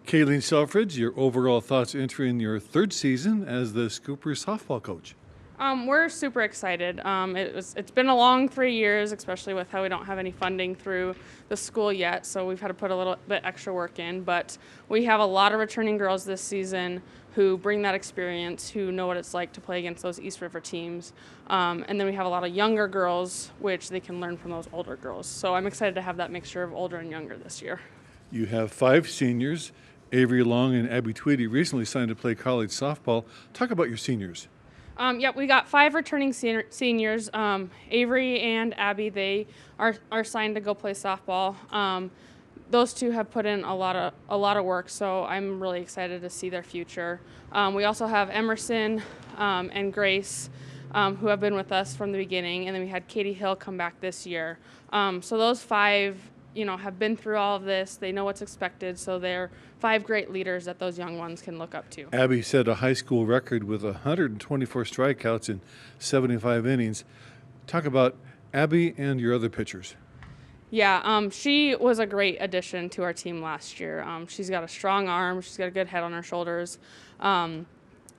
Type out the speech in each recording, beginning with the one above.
Kayleen Selfridge, your overall thoughts entering your third season as the Scoopers softball coach? We're super excited. It's been a long 3 years, especially with how we don't have any funding through the school yet, so we've had to put a little bit extra work in. But we have a lot of returning girls this season who bring that experience, who know what it's like to play against those East River teams. And then we have a lot of younger girls, which they can learn from those older girls. So I'm excited to have that mixture of older and younger this year. You have 5 seniors. Avreigh Long and Abigail Tweedy recently signed to play college softball. Talk about your seniors. Yep, we got 5 returning seniors. Avreigh and Abby, they are signed to go play softball. Those two have put in a lot of work, so I'm really excited to see their future. We also have Emerson and Grace, who have been with us from the beginning, and then we had Katie Hill come back this year. So those 5, have been through all of this. They know what's expected, so they're 5 great leaders that those young ones can look up to. Abby set a high school record with 124 strikeouts in 75 innings. Talk about Abby and your other pitchers. Yeah, she was a great addition to our team last year. She's got a strong arm. She's got a good head on her shoulders.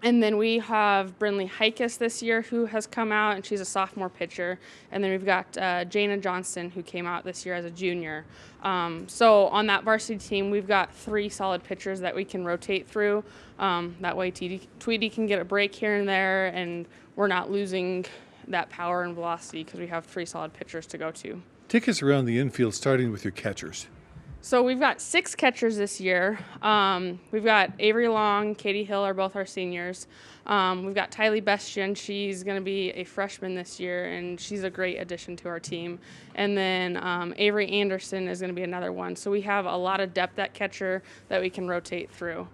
And then we have Brynlee Hikus this year, who has come out, and she's a sophomore pitcher. And then we've got Jana Johnston, who came out this year as a junior. So on that varsity team, we've got 3 solid pitchers that we can rotate through. That way Tweedy can get a break here and there, and we're not losing that power and velocity because we have 3 solid pitchers to go to. Take us around the infield, starting with your catchers. So we've got 6 catchers this year. We've got Avreigh Long, Katie Hill are both our seniors. We've got Tylee Bestian. She's going to be a freshman this year, and she's a great addition to our team. And then Carsyn Anderson is going to be another one. So we have a lot of depth at catcher that we can rotate through.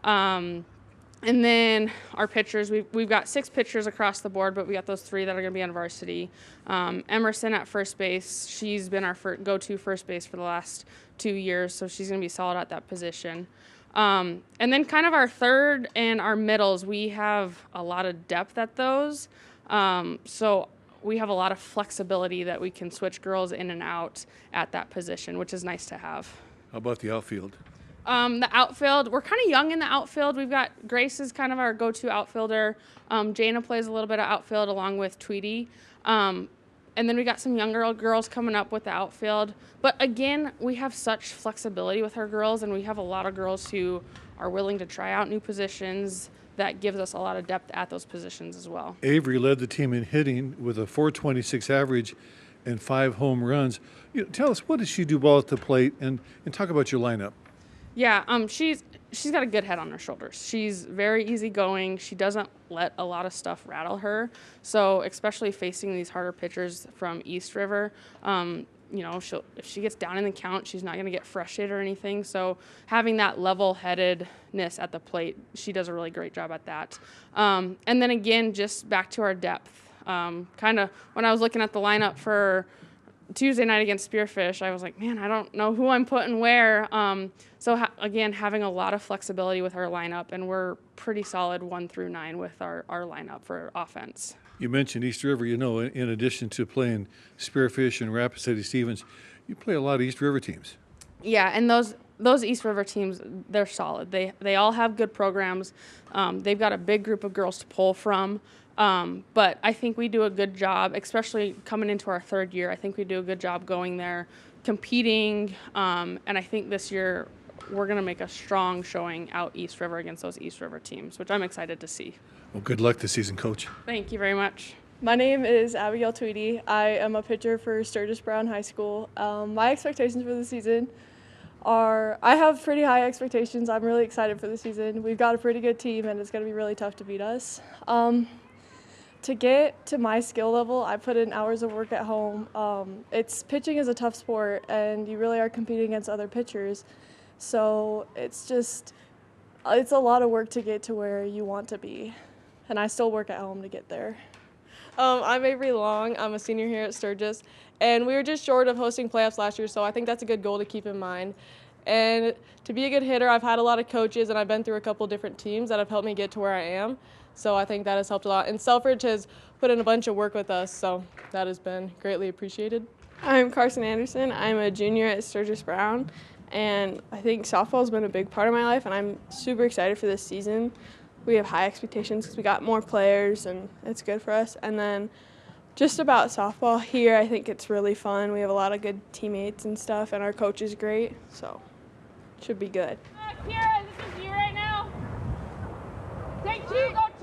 And then our pitchers, we've got 6 pitchers across the board, but we got those 3 that are going to be on varsity. Emerson at first base, she's been our go-to first base for the last 2 years, so she's going to be solid at that position. And then kind of our third and our middles, we have a lot of depth at those. So we have a lot of flexibility that we can switch girls in and out at that position, which is nice to have. How about the outfield? The outfield, we're kind of young in the outfield. We've got Grace is kind of our go-to outfielder. Jana plays a little bit of outfield along with Tweedy. And then we got some younger girls coming up with the outfield. But again, we have such flexibility with our girls, and we have a lot of girls who are willing to try out new positions. That gives us a lot of depth at those positions as well. Avreigh led the team in hitting with a .426 average and 5 home runs. Tell us, what does she do well at the plate, and talk about your lineup. Yeah, she's got a good head on her shoulders. She's very easygoing. She doesn't let a lot of stuff rattle her. So especially facing these harder pitchers from East River, if she gets down in the count, she's not going to get frustrated or anything. So having that level-headedness at the plate, she does a really great job at that. And then again, just back to our depth. Kind of when I was looking at the lineup for Tuesday night against Spearfish, I was like, man, I don't know who I'm putting where. Again, having a lot of flexibility with our lineup, and we're pretty solid 1 through 9 with our lineup for offense. You mentioned East River. In addition to playing Spearfish and Rapid City Stevens, you play a lot of East River teams. Yeah, and those East River teams, they're solid. They all have good programs. They've got a big group of girls to pull from. But I think we do a good job, especially coming into our 3rd year. I think we do a good job going there, competing, and I think this year we're going to make a strong showing out East River against those East River teams, which I'm excited to see. Well, good luck this season, Coach. Thank you very much. My name is Abigail Tweedy. I am a pitcher for Sturgis Brown High School. My expectations for the season I have pretty high expectations. I'm really excited for the season. We've got a pretty good team, and it's going to be really tough to beat us. To get to my skill level, I put in hours of work at home. Pitching is a tough sport, and you really are competing against other pitchers. So it's a lot of work to get to where you want to be, and I still work at home to get there. I'm Avreigh Long. I'm a senior here at Sturgis, and we were just short of hosting playoffs last year, so I think that's a good goal to keep in mind. And to be a good hitter, I've had a lot of coaches, and I've been through a couple different teams that have helped me get to where I am. So I think that has helped a lot. And Selfridge has put in a bunch of work with us, so that has been greatly appreciated. I'm Carsyn Anderson. I'm a junior at Sturgis Brown, And I think softball's been a big part of my life, and I'm super excited for this season. We have high expectations because we got more players, and it's good for us. And then just about softball here, I think it's really fun. We have a lot of good teammates and stuff, and our coach is great, so it should be good. Kira, this is you right now. Take two, go